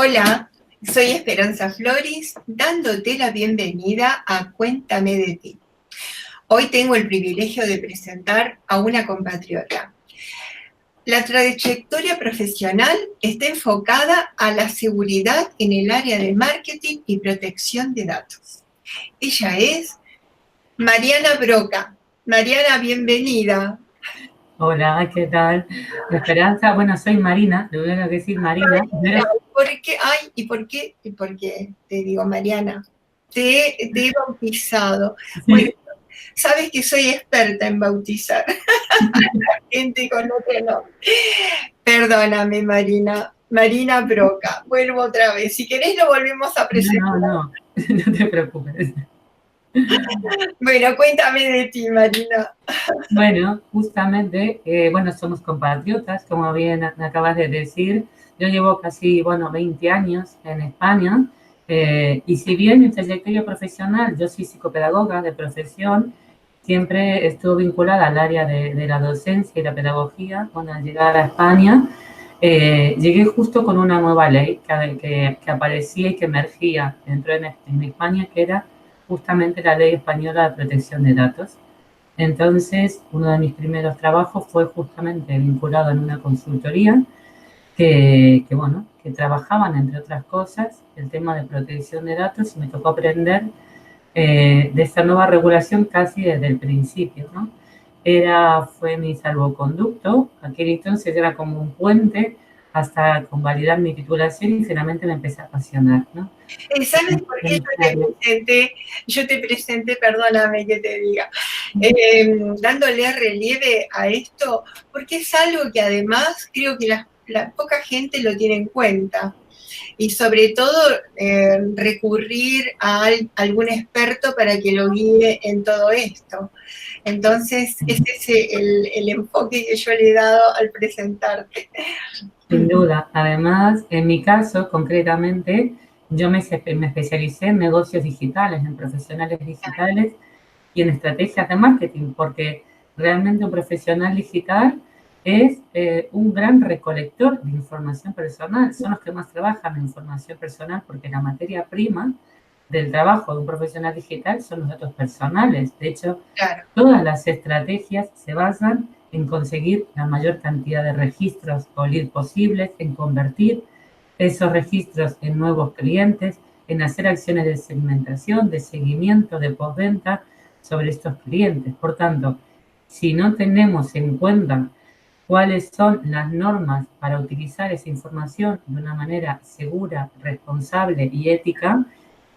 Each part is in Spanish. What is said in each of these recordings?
Hola, soy Esperanza Flores, dándote la bienvenida a Cuéntame de ti. Hoy tengo el privilegio de presentar a una compatriota. La trayectoria profesional está enfocada a la seguridad en el área de marketing y protección de datos. Ella es Mariana Broca. Mariana, bienvenida. Hola, ¿qué tal? Esperanza, bueno, soy Marina, le voy a decir Marina. ¿Por qué? Ay, ¿y por qué te digo Mariana? Te he bautizado. Bueno, Sí, sabes que soy experta en bautizar gente con otro nombre. Perdóname, Marina. Marina Broca. Vuelvo otra vez. Si querés lo volvemos a presentar. no, no te preocupes. Bueno, cuéntame de ti, Marina. Bueno, justamente, bueno, somos compatriotas, como bien acabas de decir. Yo llevo casi, 20 años en España, y si bien mi trayectoria profesional, yo soy psicopedagoga de profesión, siempre estuve vinculada al área de la docencia y la pedagogía. Bueno, al llegar a España, llegué justo con una nueva ley que aparecía y que emergía dentro en España, que era justamente la Ley Española de Protección de Datos. Entonces, uno de mis primeros trabajos fue justamente vinculado en una consultoría que trabajaban, entre otras cosas, el tema de protección de datos, y me tocó aprender de esta nueva regulación casi desde el principio, ¿no? Fue mi salvoconducto. Aquel entonces era como un puente hasta convalidar mi titulación, y finalmente me empecé a apasionar, ¿no? ¿Sabes por qué En esta área. yo te presenté, perdóname que te diga, dándole relieve a esto? Porque es algo que además creo que la poca gente lo tiene en cuenta. Y sobre todo recurrir a algún experto para que lo guíe en todo esto. Entonces, ese es el enfoque que yo le he dado al presentarte. Sin duda. Además, en mi caso, concretamente, yo me especialicé en negocios digitales, en profesionales digitales y en estrategias de marketing, porque realmente un profesional digital es un gran recolector de información personal. Son los que más trabajan en información personal, porque la materia prima del trabajo de un profesional digital son los datos personales. De hecho, Claro. todas las estrategias se basan en conseguir la mayor cantidad de registros o leads posibles, en convertir esos registros en nuevos clientes, en hacer acciones de segmentación, de seguimiento, de postventa sobre estos clientes. Por tanto, si no tenemos en cuenta cuáles son las normas para utilizar esa información de una manera segura, responsable y ética,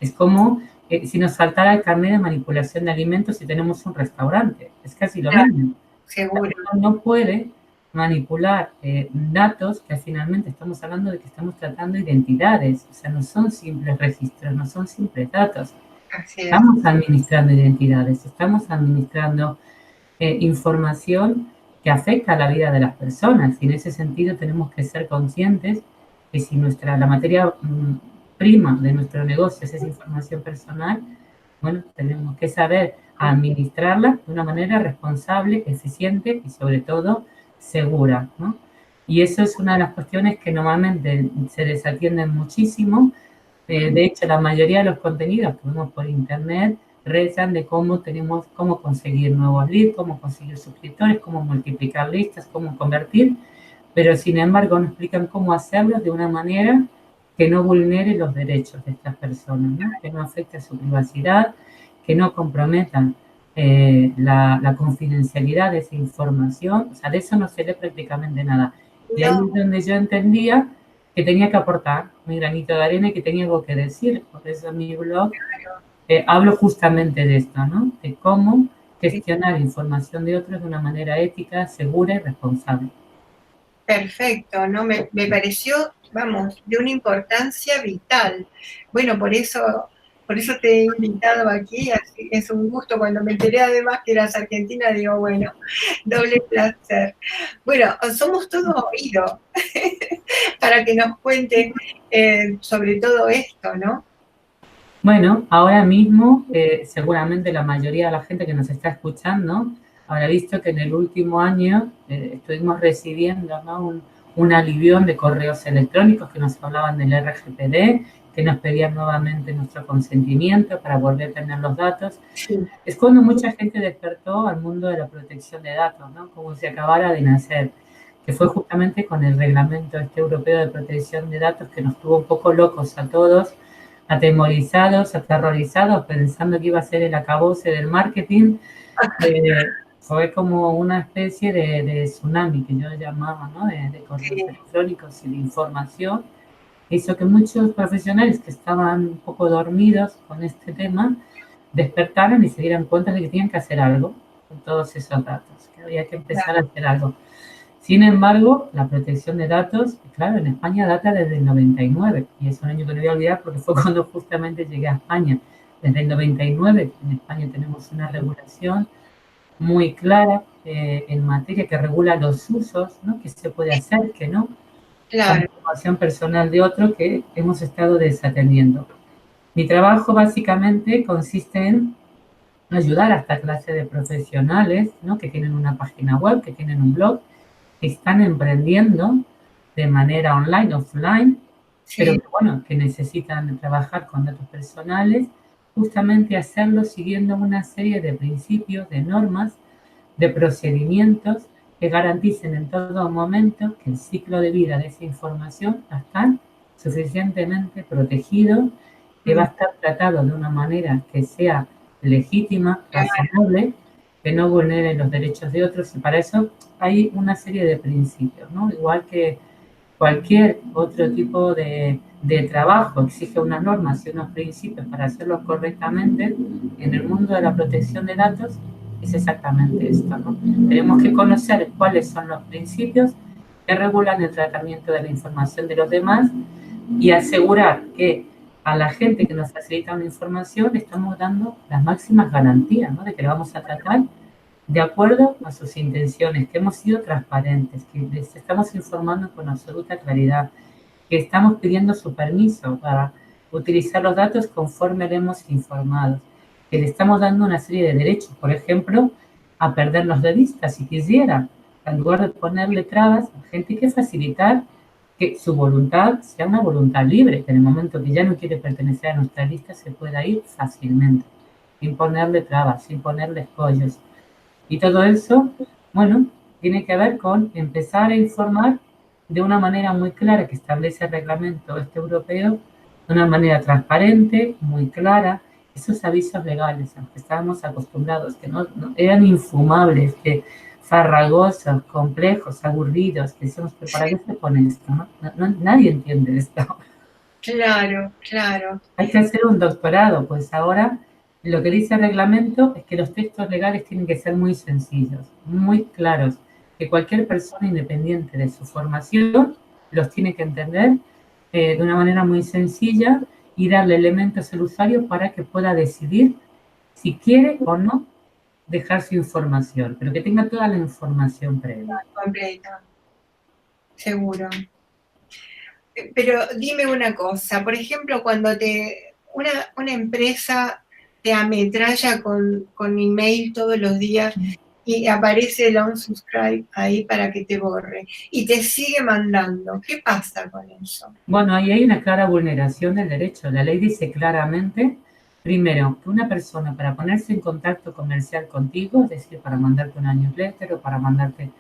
es como si nos saltara el carnet de manipulación de alimentos si tenemos un restaurante. Es casi lo Claro, mismo. seguro. Uno no puede manipular datos, que finalmente estamos hablando de que estamos tratando identidades. O sea, no son simples registros, no son simples datos. Así es. Estamos administrando identidades, estamos administrando información que afecta a la vida de las personas, y en ese sentido tenemos que ser conscientes que si la materia prima de nuestro negocio es esa información personal, bueno, tenemos que saber administrarla de una manera responsable, eficiente y sobre todo segura, ¿no? Y eso es una de las cuestiones que normalmente se desatienden muchísimo. De hecho, la mayoría de los contenidos que vemos por internet rezan de cómo conseguir nuevos leads, cómo conseguir suscriptores, cómo multiplicar listas, cómo convertir, pero sin embargo no explican cómo hacerlo de una manera que no vulnere los derechos de estas personas, ¿no? Que no afecte a su privacidad, que no comprometan la confidencialidad de esa información. O sea, de eso no se lee prácticamente nada. Y ahí No, es donde yo entendía que tenía que aportar mi granito de arena y que tenía algo que decir. Por eso en mi blog hablo justamente de esto, ¿no? De cómo gestionar información de otros de una manera ética, segura y responsable. perfecto, ¿no? Me pareció, vamos, de una importancia vital. Bueno, por eso te he invitado aquí, así es un gusto. Cuando me enteré además que eras argentina, digo, bueno, doble placer. Bueno, somos todos oídos para que nos cuente sobre todo esto, ¿no? Bueno, ahora mismo seguramente la mayoría de la gente que nos está escuchando habrá visto que en el último año estuvimos recibiendo, ¿no? un alivión de correos electrónicos que nos hablaban del RGPD, que nos pedían nuevamente nuestro consentimiento para volver a tener los datos. Sí. Es cuando mucha gente despertó al mundo de la protección de datos, ¿no? Como si acabara de nacer, que fue justamente con el reglamento europeo de protección de datos que nos tuvo un poco locos a todos, atemorizados, aterrorizados, pensando que iba a ser el acabose del marketing. Fue como una especie de tsunami que yo llamaba, ¿no? De correos electrónicos y de información. Hizo que muchos profesionales que estaban un poco dormidos con este tema despertaran y se dieran cuenta de que tenían que hacer algo con todos esos datos, que había que empezar a hacer algo. Sin embargo, la protección de datos, claro, en España data desde el 99, y es un año que no voy a olvidar porque fue cuando justamente llegué a España. Desde el 99 en España tenemos una regulación muy clara en materia que regula los usos, ¿no? ¿Qué se puede hacer, qué no? Claro. La información personal de otro que hemos estado desatendiendo. Mi trabajo básicamente consiste en ayudar a esta clase de profesionales, ¿no? Que tienen una página web, que tienen un blog, que están emprendiendo de manera online, offline, pero que, bueno, que necesitan trabajar con datos personales, justamente hacerlo siguiendo una serie de principios, de normas, de procedimientos que garanticen en todo momento que el ciclo de vida de esa información está suficientemente protegido, que va a estar tratado de una manera que sea legítima, razonable, que no vulnere los derechos de otros, y para eso hay una serie de principios, ¿no? Igual que cualquier otro tipo de trabajo exige unas normas y unos principios para hacerlo correctamente, en el mundo de la protección de datos es exactamente esto, ¿no? Tenemos que conocer cuáles son los principios que regulan el tratamiento de la información de los demás y asegurar que a la gente que nos facilita una información le estamos dando las máximas garantías, ¿no? De que la vamos a tratar de acuerdo a sus intenciones, que hemos sido transparentes, que les estamos informando con absoluta claridad, que estamos pidiendo su permiso para utilizar los datos conforme le hemos informado, que le estamos dando una serie de derechos, por ejemplo, a perderlos de vista si quisiera. En lugar de ponerle trabas, a gente hay que facilitar que su voluntad sea una voluntad libre, que en el momento que ya no quiere pertenecer a nuestra lista se pueda ir fácilmente, sin ponerle trabas, sin ponerle escollos. Y todo eso, bueno, tiene que ver con empezar a informar de una manera muy clara que establece el reglamento europeo, de una manera transparente, muy clara, esos avisos legales a los que estábamos acostumbrados, que no eran infumables, que farragosos, complejos, aburridos, que decíamos, pero ¿para qué se pone esto? Nadie entiende esto. Claro, claro. Hay que hacer un doctorado, pues ahora lo que dice el reglamento es que los textos legales tienen que ser muy sencillos, muy claros, que cualquier persona independiente de su formación los tiene que entender de una manera muy sencilla y darle elementos al usuario para que pueda decidir si quiere o no dejar su información, pero que tenga toda la información previa. Completa. Seguro. Pero dime una cosa, por ejemplo, cuando una empresa te ametralla con email todos los días y aparece el unsubscribe ahí para que te borre y te sigue mandando, ¿qué pasa con eso? Bueno, ahí hay una clara vulneración del derecho. La ley dice claramente, primero, que una persona para ponerse en contacto comercial contigo, es decir, para mandarte una newsletter o para mandarte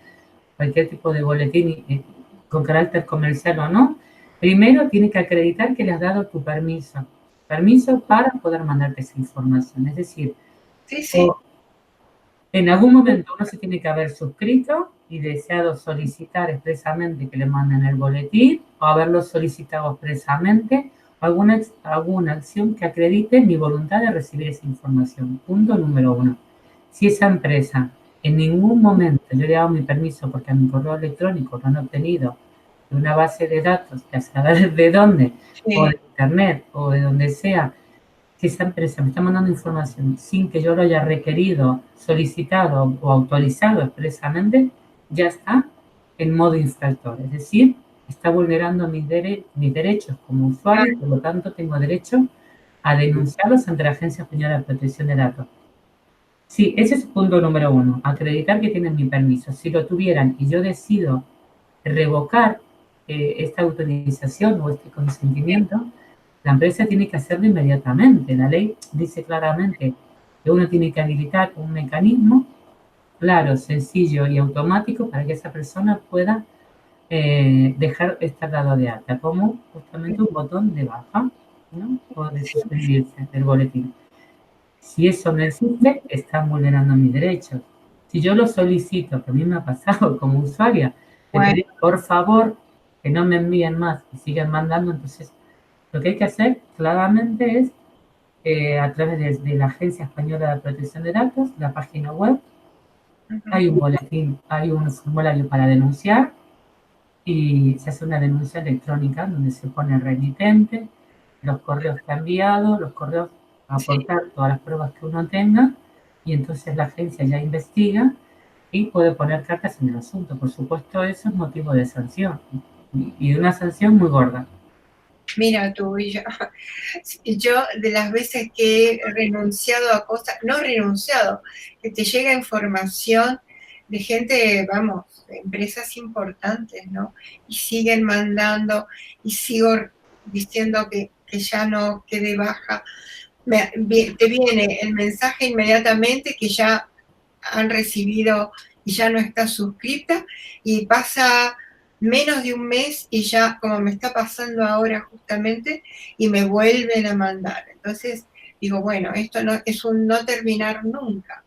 cualquier tipo de boletín con carácter comercial o no, primero tiene que acreditar que le has dado tu permiso para poder mandarte esa información. Es decir, en algún momento uno se tiene que haber suscrito y deseado solicitar expresamente que le manden el boletín o haberlo solicitado expresamente o alguna acción que acredite mi voluntad de recibir esa información. Punto número 1. Si esa empresa en ningún momento yo le he dado mi permiso porque a mi correo electrónico lo han obtenido de una base de datos que a saber de dónde, o de internet, o de donde sea, que esa empresa me está mandando información sin que yo lo haya requerido, solicitado o autorizado expresamente, ya está en modo infractor. Es decir, está vulnerando mis derechos como usuario y por lo tanto tengo derecho a denunciarlos ante la Agencia Española de Protección de Datos. Sí, ese es el punto número 1, acreditar que tienen mi permiso. Si lo tuvieran y yo decido revocar esta autorización o este consentimiento, la empresa tiene que hacerlo inmediatamente. La ley dice claramente que uno tiene que habilitar un mecanismo claro, sencillo y automático para que esa persona pueda dejar estar dado de alta, como justamente un botón de baja, ¿no? O de suscribirse del boletín. Si eso no existe, están vulnerando mis derechos. Si yo lo solicito, que a mí me ha pasado como usuaria, de pedir por favor que no me envíen más y sigan mandando, entonces lo que hay que hacer claramente es a través de la Agencia Española de Protección de Datos, la página web, hay un boletín, hay un formulario para denunciar y se hace una denuncia electrónica donde se pone el remitente, los correos que ha enviado, los correos a aportar todas las pruebas que uno tenga y entonces la agencia ya investiga y puede poner cartas en el asunto. Por supuesto, eso es motivo de sanción y de una sanción muy gorda. Mira tú, yo de las veces que he renunciado a cosas, no renunciado, que te llega información de gente, vamos, de empresas importantes, ¿no? Y siguen mandando y sigo diciendo que ya no quede baja. Te viene el mensaje inmediatamente que ya han recibido y ya no está suscrita y pasa menos de un mes y ya, como me está pasando ahora justamente, y me vuelven a mandar. Entonces, digo, bueno, esto no es un no terminar nunca.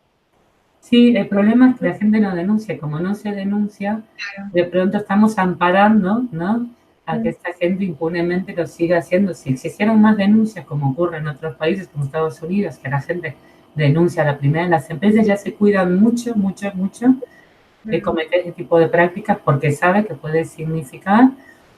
Sí, el problema es que la gente no denuncia. Como no se denuncia, Claro. de pronto estamos amparando, ¿no?, a que esta gente impunemente lo siga haciendo. Si existieran más denuncias, como ocurre en otros países como Estados Unidos, que la gente denuncia a la primera, las empresas ya se cuidan mucho, mucho, mucho de cometer ese tipo de prácticas porque sabe que puede significar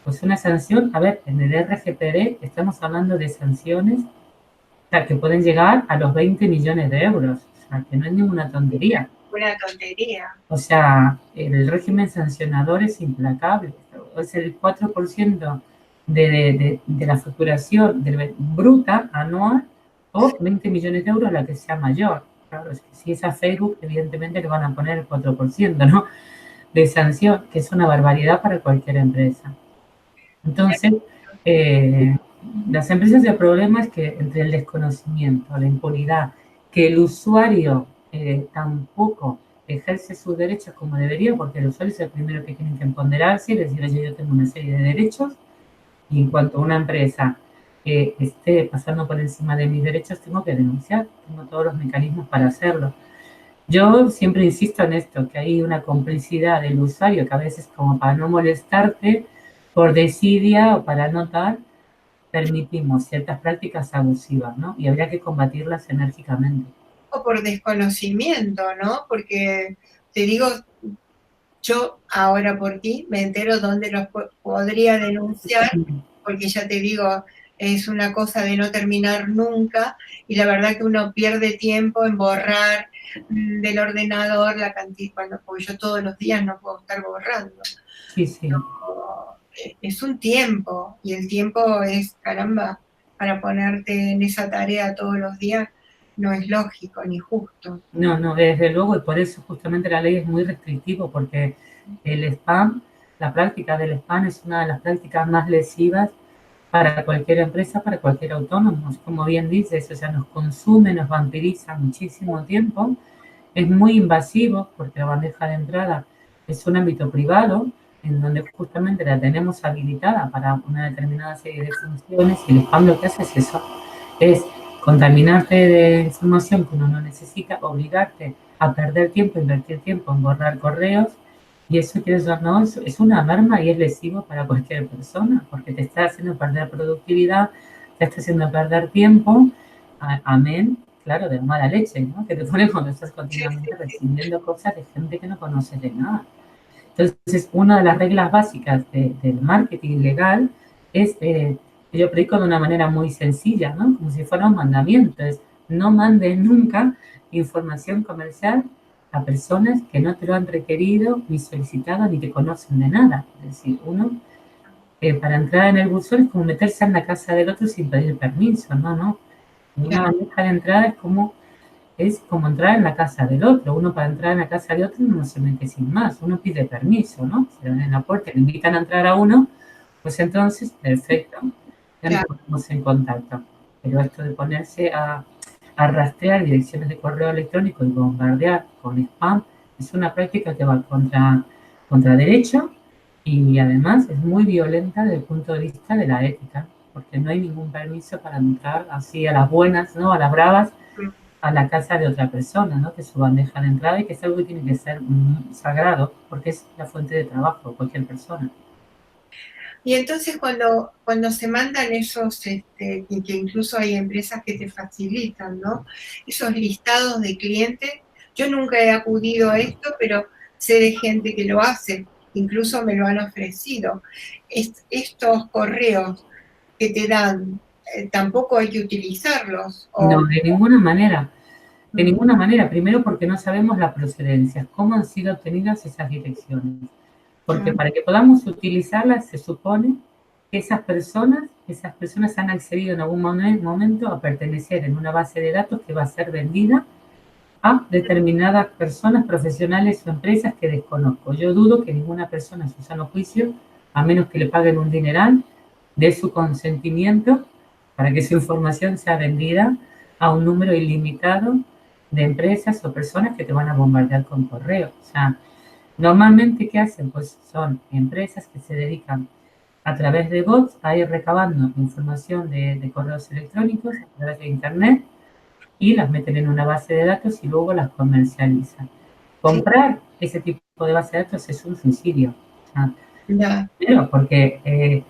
pues una sanción. A ver, en el RGPD estamos hablando de sanciones, o sea, que pueden llegar a los 20 millones de euros, o sea, que no es ninguna tontería. Una tontería. O sea, el régimen sancionador es implacable. Es el 4% de la facturación bruta anual o 20 millones de euros la que sea mayor. Claro, es que si es a Facebook, evidentemente le van a poner el 4%, ¿no?, de sanción, que es una barbaridad para cualquier empresa. Entonces, las empresas, el problema es que entre el desconocimiento, la impunidad, que el usuario tampoco ejerce sus derechos como debería, porque el usuario es el primero que tiene que empoderarse y decir, oye, yo tengo una serie de derechos, y en cuanto una empresa esté pasando por encima de mis derechos, tengo que denunciar, tengo todos los mecanismos para hacerlo. Yo siempre insisto en esto, que hay una complicidad del usuario, que a veces como para no molestarte, por desidia o para no tal, permitimos ciertas prácticas abusivas, ¿no? Y habría que combatirlas enérgicamente. O por desconocimiento, ¿no? Porque te digo, yo ahora por ti me entero dónde los podría denunciar, porque ya te digo, es una cosa de no terminar nunca, y la verdad que uno pierde tiempo en borrar del ordenador la cantidad, porque yo todos los días no puedo estar borrando. Sí, sí. Es un tiempo, y el tiempo es, caramba, para ponerte en esa tarea todos los días, no es lógico ni justo. No, no, desde luego, y por eso justamente la ley es muy restrictiva, porque el spam, la práctica del spam es una de las prácticas más lesivas para cualquier empresa, para cualquier autónomo. Como bien dices, o sea, nos consume, nos vampiriza muchísimo tiempo, es muy invasivo porque la bandeja de entrada es un ámbito privado en donde justamente la tenemos habilitada para una determinada serie de funciones, y el spam lo que hace es eso, es contaminarte de información que uno no necesita, obligarte a perder tiempo, invertir tiempo en borrar correos, y eso, quieres o no, es una merma y es lesivo para cualquier persona, porque te está haciendo perder productividad, te está haciendo perder tiempo, amén, claro, de mala leche, ¿no?, que te pone cuando estás continuamente recibiendo cosas de gente que no conoces de nada. Entonces, una de las reglas básicas del marketing legal es, yo predico de una manera muy sencilla, ¿no?, como si fuera un mandamiento, es no mandes nunca información comercial a personas que no te lo han requerido, ni solicitado, ni te conocen de nada. Es decir, uno, para entrar en el buzón es como meterse en la casa del otro sin pedir permiso, ¿no? Una bandeja de entrada es como es como entrar en la casa del otro. Uno para entrar en la casa de otro no se mete sin más, uno pide permiso, ¿no? Se ven en la puerta, le invitan a entrar a uno, pues entonces, perfecto, ya nos claro. ponemos en contacto. Pero esto de ponerse a rastrear direcciones de correo electrónico y bombardear con spam es una práctica que va contra derecho y además es muy violenta desde el punto de vista de la ética, porque no hay ningún permiso para entrar así a las buenas, ¿no? A las bravas, a la casa de otra persona, ¿no? Que es su bandeja de entrada y que es algo que tiene que ser sagrado, porque es la fuente de trabajo de cualquier persona. Y entonces cuando se mandan esos, y que incluso hay empresas que te facilitan, ¿no? Esos listados de clientes, yo nunca he acudido a esto, pero sé de gente que lo hace, incluso me lo han ofrecido. Estos correos que te dan, tampoco hay que utilizarlos. No, de Mm, ninguna manera. Primero porque no sabemos la procedencia, cómo han sido obtenidas esas direcciones. Porque ah, para que podamos utilizarlas se supone que esas personas han accedido en algún momento a pertenecer en una base de datos que va a ser vendida a determinadas personas, profesionales o empresas que desconozco. Yo dudo que ninguna persona en su sano juicio, a menos que le paguen un dineral, dé su consentimiento para que su información sea vendida a un número ilimitado de empresas o personas que te van a bombardear con correo. O sea, normalmente, ¿qué hacen? Pues son empresas que se dedican a través de bots a ir recabando información de correos electrónicos a través de Internet y las meten en una base de datos y luego las comercializan. sí, Comprar ese tipo de base de datos es un suicidio. O sea, ya, primero, porque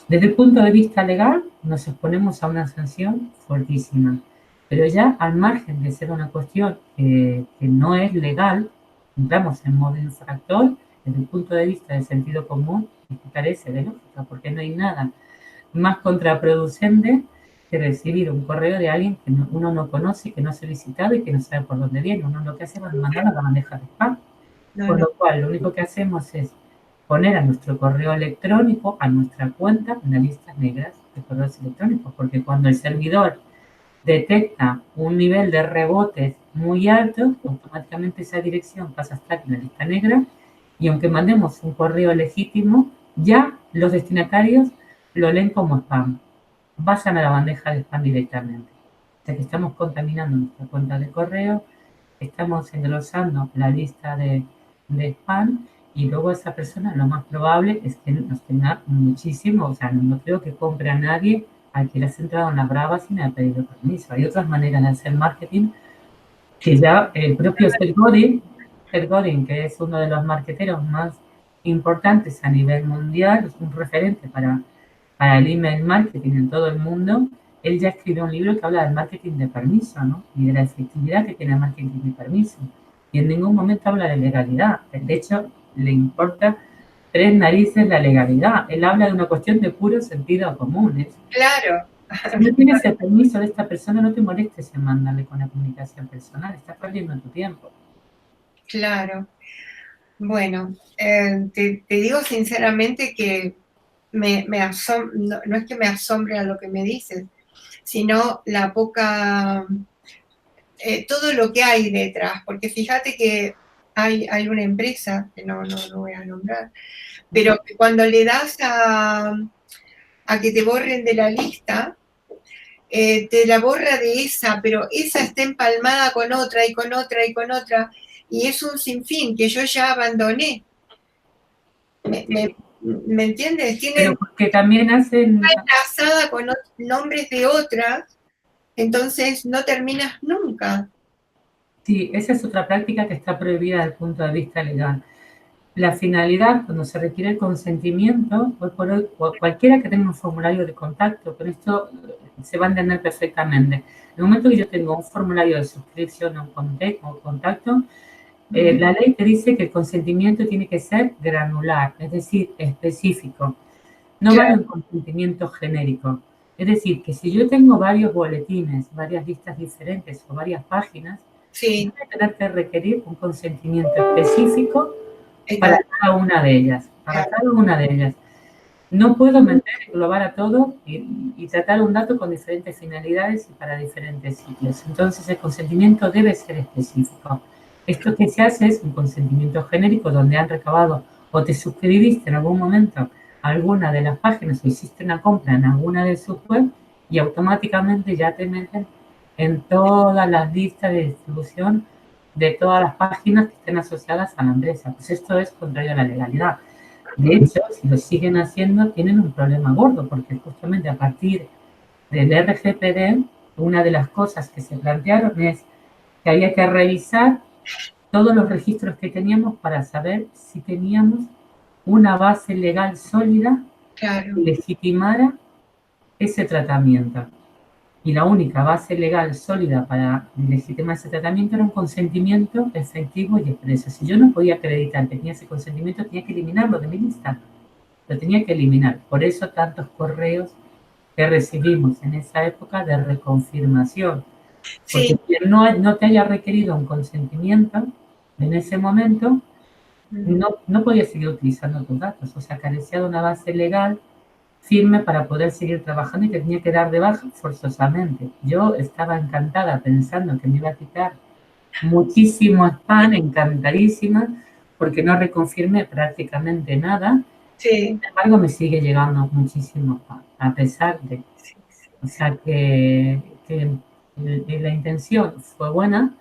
desde el punto de vista legal nos exponemos a una sanción fuertísima. Pero ya al margen de ser una cuestión que no es legal, entramos en modo infractor, desde el punto de vista del sentido común, y que carece de lógica, porque no hay nada más contraproducente que recibir un correo de alguien que uno no conoce, que no ha solicitado y que no sabe por dónde viene. Uno lo que hace es mandar a la bandeja de spam. no, Con no, lo cual, lo único que hacemos es poner a nuestro correo electrónico, a nuestra cuenta, en las listas negras de correos electrónicos, porque cuando el servidor detecta un nivel de rebotes muy alto, automáticamente esa dirección pasa a estar en la lista negra y aunque mandemos un correo legítimo, ya los destinatarios lo leen como spam. Vayan a la bandeja de spam directamente. O sea que estamos contaminando nuestra cuenta de correo, estamos engrosando la lista de spam y luego esa persona lo más probable es que nos tenga muchísimo, o sea, no creo que compre a nadie al que le has entrado en la brava sin haber pedido permiso. Hay otras maneras de hacer marketing que ya el propio Seth Godin, que es uno de los marketeros más importantes a nivel mundial, es un referente para el email marketing en todo el mundo, él ya escribió un libro que habla del marketing de permiso, ¿no? Y de la efectividad que tiene el marketing de permiso. Y en ningún momento habla de legalidad. De hecho, le importa tres narices la legalidad. Él habla de una cuestión de puro sentido común. claro, Si no tienes el permiso de esta persona, no te molestes en mandarle con la comunicación personal. Estás perdiendo tu tiempo. claro. Bueno, te digo sinceramente que no, no es que me asombre a lo que me dices, sino la poca, todo lo que hay detrás, porque fíjate que hay una empresa, que no voy a nombrar, pero que cuando le das a que te borren de la lista, te la borra de esa, pero esa está empalmada con otra y con otra y con otra, y es un sinfín que yo ya abandoné. ¿Me, me, me entiendes? Pero Tienen porque también hacen. enlazada con nombres de otras, entonces no terminas nunca. Sí, esa es otra práctica que está prohibida desde el punto de vista legal. La finalidad, cuando se requiere el consentimiento, hoy por hoy, cualquiera que tenga un formulario de contacto, con esto se va a entender perfectamente. En el momento que yo tengo un formulario de suscripción o contacto, la ley te dice que el consentimiento tiene que ser granular, es decir, específico. No vale Claro, un consentimiento genérico. Es decir, que si yo tengo varios boletines, varias listas diferentes o varias páginas, sí, voy a tener que requerir un consentimiento específico para claro, cada una de ellas, para claro, cada una de ellas. No puedo meter, englobar a todo y tratar un dato con diferentes finalidades y para diferentes sitios. Entonces, el consentimiento debe ser específico. Esto que se hace es un consentimiento genérico donde han recabado o te suscribiste en algún momento a alguna de las páginas o hiciste una compra en alguna de sus web y automáticamente ya te meten en todas las listas de distribución de todas las páginas que estén asociadas a la empresa. Pues esto es contrario a la legalidad. De hecho, si lo siguen haciendo, tienen un problema gordo, porque justamente a partir del RGPD, una de las cosas que se plantearon es que había que revisar todos los registros que teníamos para saber si teníamos una base legal sólida Claro. que legitimara ese tratamiento. Y la única base legal sólida para legitimar ese tratamiento era un consentimiento efectivo y expreso. Si yo no podía acreditar que tenía ese consentimiento, tenía que eliminarlo de mi lista. Lo tenía que eliminar. Por eso tantos correos que recibimos en esa época de reconfirmación. Porque Sí. quien no te haya requerido un consentimiento en ese momento, no podía seguir utilizando tus datos. O sea, carecía de una base legal firme para poder seguir trabajando y te tenía que dar de baja forzosamente. Yo estaba encantada pensando que me iba a quitar muchísimo spam, encantadísima, porque no reconfirmé prácticamente nada. Sí. Sin embargo, me sigue llegando muchísimo spam, a pesar de. Sí, sí. O sea que la intención fue buena,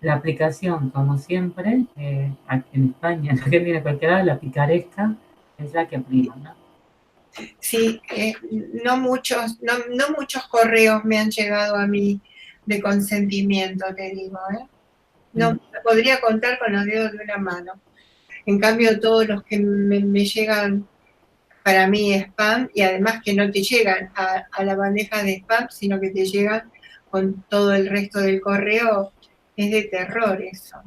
la aplicación, como siempre, aquí en España, en Argentina, en cualquier lado, la picaresca es la que prima, ¿no? Sí, no muchos correos me han llegado a mí de consentimiento, te digo, ¿eh? No, podría contar con los dedos de una mano. En cambio, todos los que me llegan, para mí, spam, y además que no te llegan a la bandeja de spam, sino que te llegan con todo el resto del correo, es de terror eso.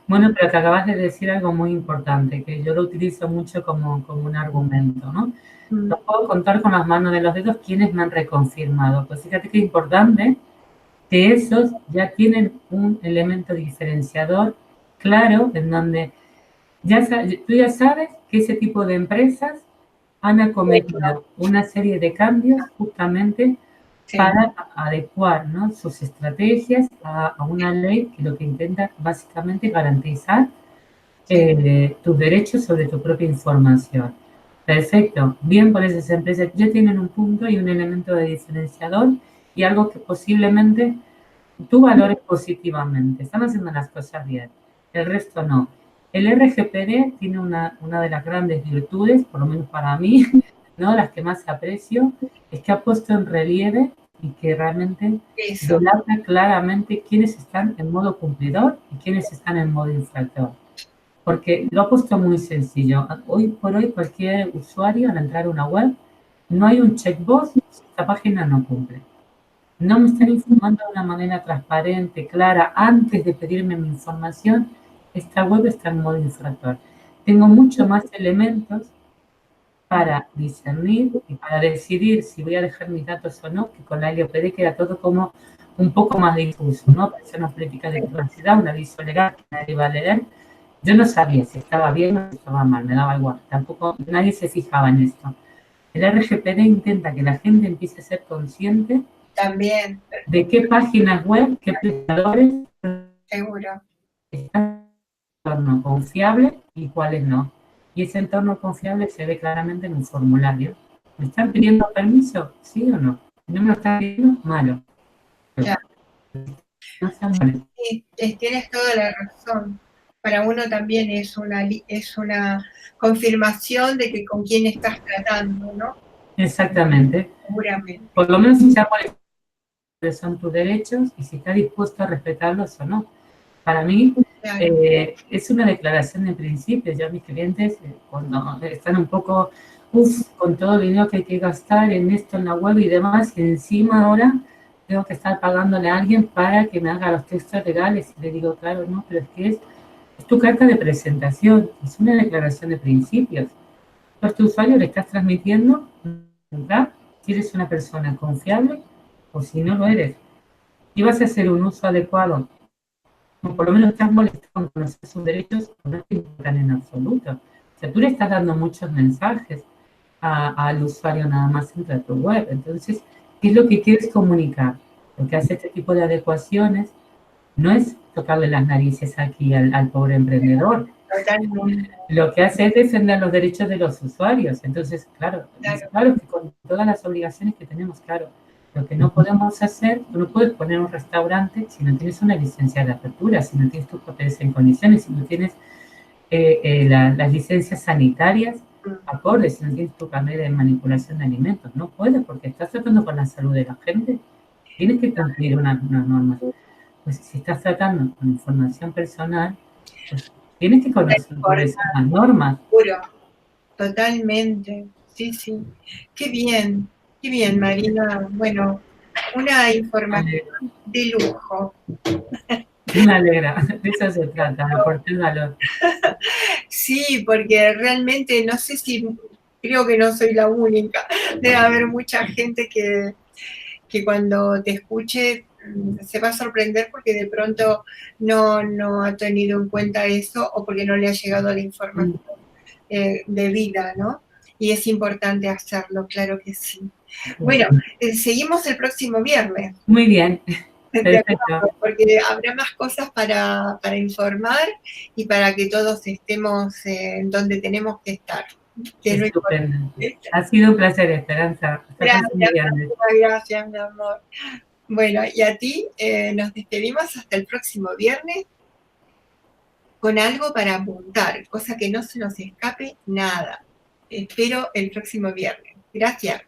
Bueno, pero que acabas de decir algo muy importante, que yo lo utilizo mucho como un argumento, ¿no? No puedo contar con las manos de los dedos quienes me han reconfirmado. Pues fíjate qué importante que esos ya tienen un elemento diferenciador claro en donde tú ya sabes que ese tipo de empresas han acometido una serie de cambios justamente Sí. para adecuar, ¿no?, sus estrategias a una ley que lo que intenta básicamente garantizar tus derechos sobre tu propia información. Perfecto, bien por esas empresas, ya tienen un punto y un elemento de diferenciador y algo que posiblemente tú valores positivamente. Están haciendo las cosas bien, el resto no. El RGPD tiene una de las grandes virtudes, por lo menos para mí, ¿no?, las que más aprecio, es que ha puesto en relieve y que realmente delata claramente quiénes están en modo cumplidor y quiénes están en modo infractor. Porque lo ha puesto muy sencillo. Hoy por hoy cualquier usuario al entrar a una web, no hay un checkbox si esta página no cumple. No me están informando de una manera transparente, clara, antes de pedirme mi información, esta web está en modo infractor. Tengo mucho más elementos para discernir y para decidir si voy a dejar mis datos o no, que con la LOPD que era todo como un poco más difuso, ¿no? Aparecía una política de privacidad, un aviso legal que nadie iba a leer. Yo no sabía si estaba bien o si estaba mal, me daba igual. Tampoco nadie se fijaba en esto. El RGPD intenta que la gente empiece a ser consciente también de qué páginas web, qué prestadores seguro están en un entorno confiable y cuáles no. Y ese entorno confiable se ve claramente en un formulario. ¿Me están pidiendo permiso? ¿Sí o no? Si no me lo están pidiendo, malo. Claro. No sean malos. Sí, tienes toda la razón. Para uno también es una confirmación de que con quién estás tratando, ¿no? Exactamente. Seguramente. Por lo menos si ya cuáles son tus derechos y si estás dispuesto a respetarlos o no. Para mí, Claro. es una declaración de principios. Yo a mis clientes, cuando están un poco, con todo el dinero que hay que gastar en esto, en la web y demás, y encima ahora tengo que estar pagándole a alguien para que me haga los textos legales, y le digo, claro, no, pero es que es tu carta de presentación, es una declaración de principios. A tu usuario le estás transmitiendo, ¿verdad?, si eres una persona confiable o si no lo eres. Y vas a hacer un uso adecuado, o por lo menos estás molestando con conocer sus derechos, no te importan en absoluto. O sea, tú le estás dando muchos mensajes. al usuario nada más entra a tu web. Entonces, ¿qué es lo que quieres comunicar? Lo que hace este tipo de adecuaciones no es tocarle las narices aquí al pobre emprendedor. Totalmente, Lo que hace es defender los derechos de los usuarios. Entonces, claro, claro. claro que con todas las obligaciones que tenemos, claro, lo que no podemos hacer, tú no puedes poner un restaurante si no tienes una licencia de apertura, si no tienes tus papeles en condiciones, si no tienes las licencias sanitarias acordes, si no tienes tu carnet de manipulación de alimentos. No puedes porque estás tratando con la salud de la gente. Tienes que cumplir unas normas. Pues si estás tratando con información personal, pues tienes que conocer cuáles son las normas. Seguro, totalmente. Sí, sí. Qué bien, Marina. Bueno, una información de lujo. Me alegra, de eso se trata, de aportar valor. Sí, porque realmente no sé si, creo que no soy la única. Debe haber mucha gente que cuando te escuche se va a sorprender porque de pronto no ha tenido en cuenta eso o porque no le ha llegado la información debida, ¿no? Y es importante hacerlo, claro que sí. Bueno, seguimos el próximo viernes. Muy bien, De perfecto. acuerdo, porque habrá más cosas para informar y para que todos estemos donde tenemos que estar. Que es lo Estupendo. importante. Ha sido un placer, Esperanza. Hasta el próximo Gracias, viernes. gracias, mi amor. Bueno, y a ti nos despedimos hasta el próximo viernes con algo para apuntar, cosa que no se nos escape nada. Espero el próximo viernes. Gracias.